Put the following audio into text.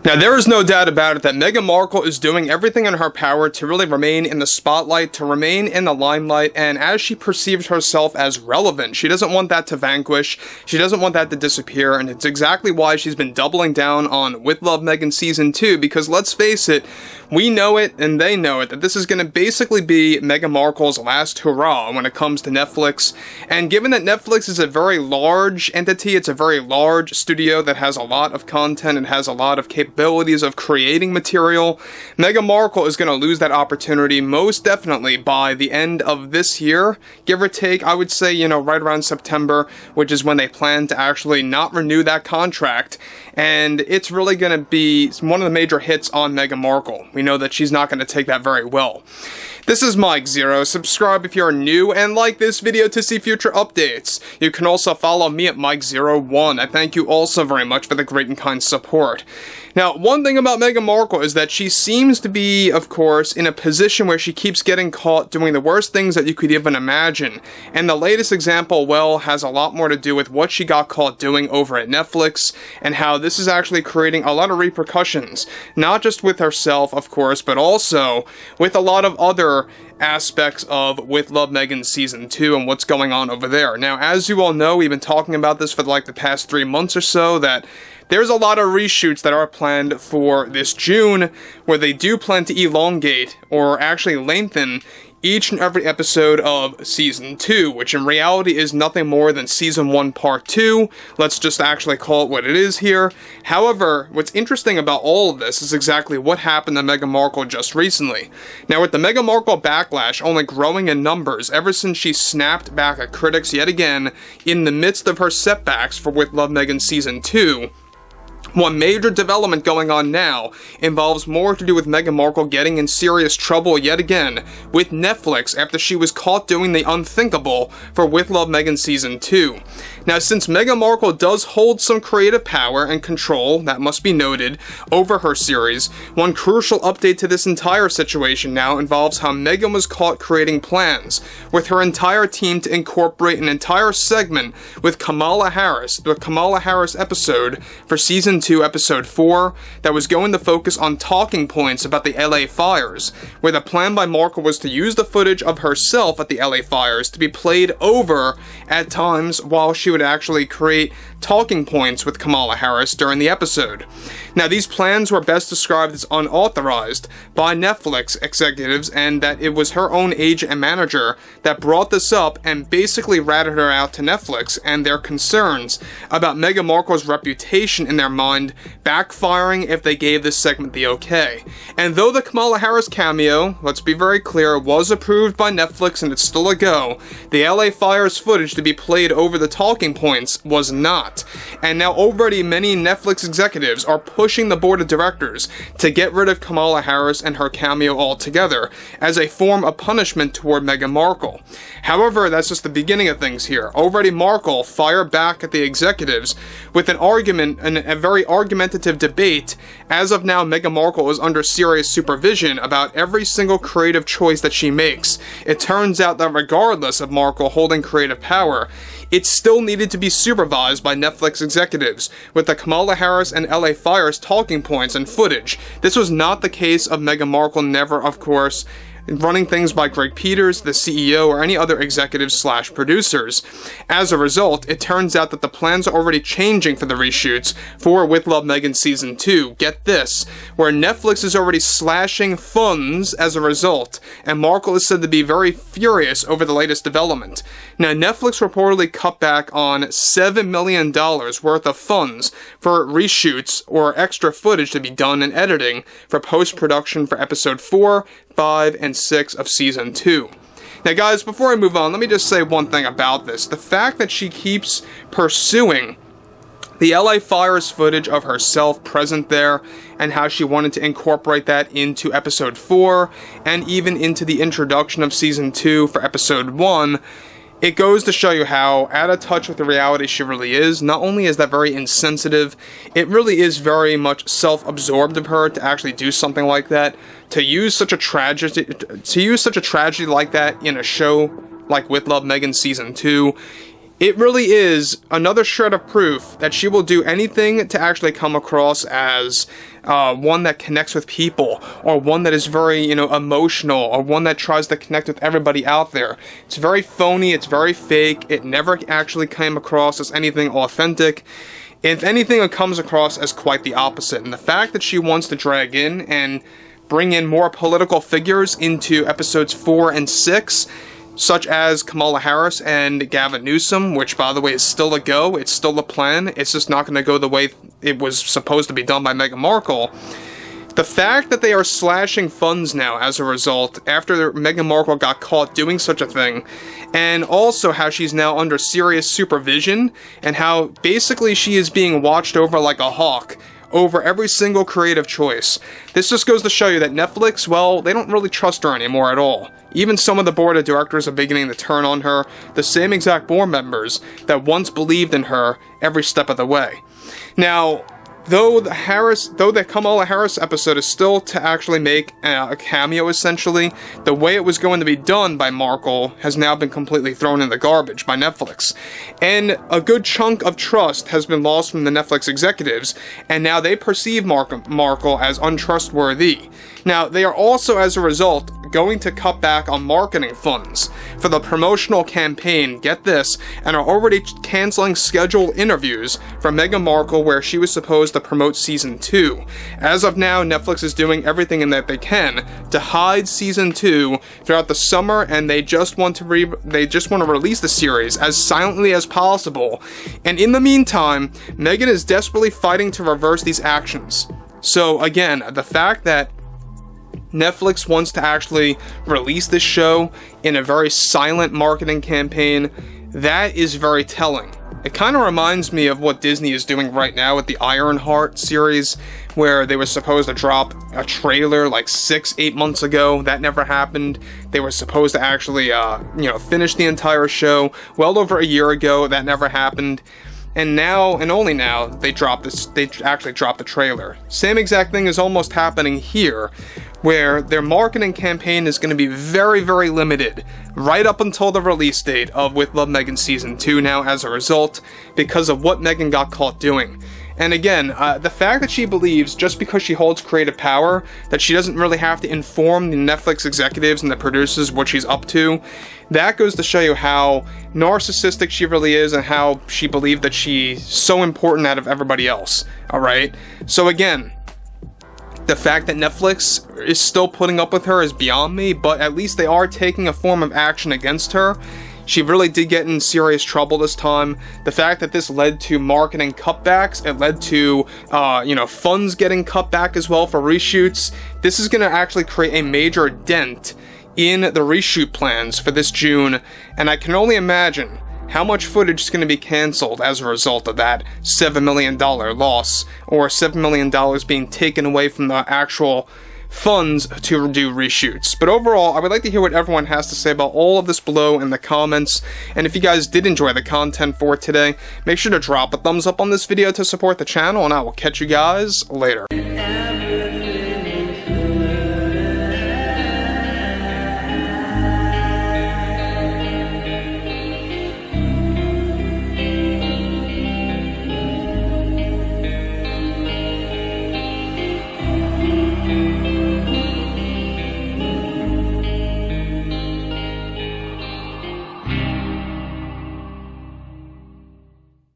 Now, there is no doubt about it that Meghan Markle is doing everything in her power to really remain in the spotlight, to remain in the limelight, and as she perceives herself as relevant, she doesn't want that to vanquish, she doesn't want that to disappear, and it's exactly why she's been doubling down on With Love Meghan Season 2, because let's face it, we know it, and they know it, that this is going to basically be Meghan Markle's last hurrah when it comes to Netflix, and given that Netflix is a very large entity, it's a very large studio that has a lot of content and has a lot of capabilities of creating material, Meghan Markle is going to lose that opportunity most definitely by the end of this year, give or take, I would say, right around September, which is when they plan to actually not renew that contract, and it's really going to be one of the major hits on Meghan Markle. We know that she's not going to take that very well. This is Mike Zero. Subscribe if you're new and like this video to see future updates. You can also follow me at Mike01. I thank you all so very much for the great and kind support. Now, one thing about Meghan Markle is that she seems to be, of course, in a position where she keeps getting caught doing the worst things that you could even imagine. And the latest example, well, has a lot more to do with what she got caught doing over at Netflix, and how this is actually creating a lot of repercussions. Not just with herself, of course, but also with a lot of other aspects of With Love Meghan Season 2 and what's going on over there. Now, as you all know, we've been talking about this for like the past 3 months or so, that there's a lot of reshoots that are planned for this June, where they do plan to elongate, or actually lengthen, each and every episode of Season 2, which in reality is nothing more than Season 1 Part 2. Let's just actually call it what it is here. However, what's interesting about all of this is exactly what happened to Meghan Markle just recently. Now, with the Meghan Markle backlash only growing in numbers ever since she snapped back at critics yet again in the midst of her setbacks for With Love Meghan Season 2, one major development going on now involves more to do with Meghan Markle getting in serious trouble yet again with Netflix after she was caught doing the unthinkable for With Love Meghan Season 2. Now, since Meghan Markle does hold some creative power and control, that must be noted, over her series, one crucial update to this entire situation now involves how Meghan was caught creating plans with her entire team to incorporate an entire segment with Kamala Harris, the Kamala Harris episode for Season 2, Episode 4, that was going to focus on talking points about the LA fires, where the plan by Markle was to use the footage of herself at the LA fires to be played over at times while she would actually create talking points with Kamala Harris during the episode. Now, these plans were best described as unauthorized by Netflix executives, and that it was her own agent and manager that brought this up and basically ratted her out to Netflix and their concerns about Meghan Markle's reputation in their mind backfiring if they gave this segment the okay. And though the Kamala Harris cameo, let's be very clear, was approved by Netflix and it's still a go, the LA fires footage to be played over the talking points was not. And now already many Netflix executives are pushing the board of directors to get rid of Kamala Harris and her cameo altogether as a form of punishment toward Meghan Markle. However, that's just the beginning of things here. Already Markle fired back at the executives with an argument and a very argumentative debate. As of now, Meghan Markle is under serious supervision about every single creative choice that she makes. It turns out that regardless of Markle holding creative power, it still needed to be supervised by Netflix executives, with the Kamala Harris and LA fires talking points and footage. This was not the case of Meghan Markle, never, of course, running things by Greg Peters, the CEO, or any other executives/producers. As a result, it turns out that the plans are already changing for the reshoots for With Love Meghan Season 2. Get this, where Netflix is already slashing funds as a result, and Markle is said to be very furious over the latest development. Now, Netflix reportedly cut back on $7 million worth of funds for reshoots or extra footage to be done in editing for post-production for Episode 4, 5, and 6 of Season 2. Now, guys, before I move on, let me just say one thing about this. The fact that she keeps pursuing the LA fires footage of herself present there, and how she wanted to incorporate that into Episode 4, and even into the introduction of Season 2 for Episode 1, it goes to show you how out of touch with the reality she really is. Not only is that very insensitive, it really is very much self-absorbed of her to actually do something like that. To use such a tragedy like that in a show like With Love Meghan Season 2, it really is another shred of proof that she will do anything to actually come across as one that connects with people, or one that is very, emotional, or one that tries to connect with everybody out there. It's very phony, it's very fake, it never actually came across as anything authentic. If anything, it comes across as quite the opposite. And the fact that she wants to drag in and bring in more political figures into episodes 4 and 6, such as Kamala Harris and Gavin Newsom, which, by the way, is still a go, it's still a plan, it's just not going to go the way it was supposed to be done by Meghan Markle. The fact that they are slashing funds now as a result, after Meghan Markle got caught doing such a thing, and also how she's now under serious supervision, and how basically she is being watched over like a hawk over every single creative choice. This just goes to show you that Netflix, well, they don't really trust her anymore at all. Even some of the board of directors are beginning to turn on her, the same exact board members that once believed in her every step of the way. Now, though the Kamala Harris episode is still to actually make a cameo, essentially, the way it was going to be done by Markle has now been completely thrown in the garbage by Netflix. And a good chunk of trust has been lost from the Netflix executives, and now they perceive Markle as untrustworthy. Now, they are also, as a result, going to cut back on marketing funds for the promotional campaign, get this, and are already canceling scheduled interviews for Meghan Markle where she was supposed to promote season 2. As of now, Netflix is doing everything in that they can to hide season 2 throughout the summer, and they just want to release the series as silently as possible. And in the meantime, Meghan is desperately fighting to reverse these actions. So again, the fact that Netflix wants to actually release this show in a very silent marketing campaign, that is very telling. It kind of reminds me of what Disney is doing right now with the Ironheart series, where they were supposed to drop a trailer like 6-8 months ago. That never happened. They were supposed to actually, finish the entire show well over a year ago. That never happened. And now, and only now, they actually dropped the trailer. Same exact thing is almost happening here, where their marketing campaign is going to be very, very limited, right up until the release date of With Love Meghan Season 2 now as a result, because of what Meghan got caught doing. And again, the fact that she believes, just because she holds creative power, that she doesn't really have to inform the Netflix executives and the producers what she's up to, that goes to show you how narcissistic she really is and how she believed that she's so important out of everybody else, alright? So again, the fact that Netflix is still putting up with her is beyond me, but at least they are taking a form of action against her. She really did get in serious trouble this time. The fact that this led to marketing cutbacks, it led to, funds getting cut back as well for reshoots. This is going to actually create a major dent in the reshoot plans for this June, and I can only imagine how much footage is going to be cancelled as a result of that $7 million loss, or $7 million being taken away from the actual funds to do reshoots. But overall, I would like to hear what everyone has to say about all of this below in the comments, and if you guys did enjoy the content for today, make sure to drop a thumbs up on this video to support the channel, and I will catch you guys later.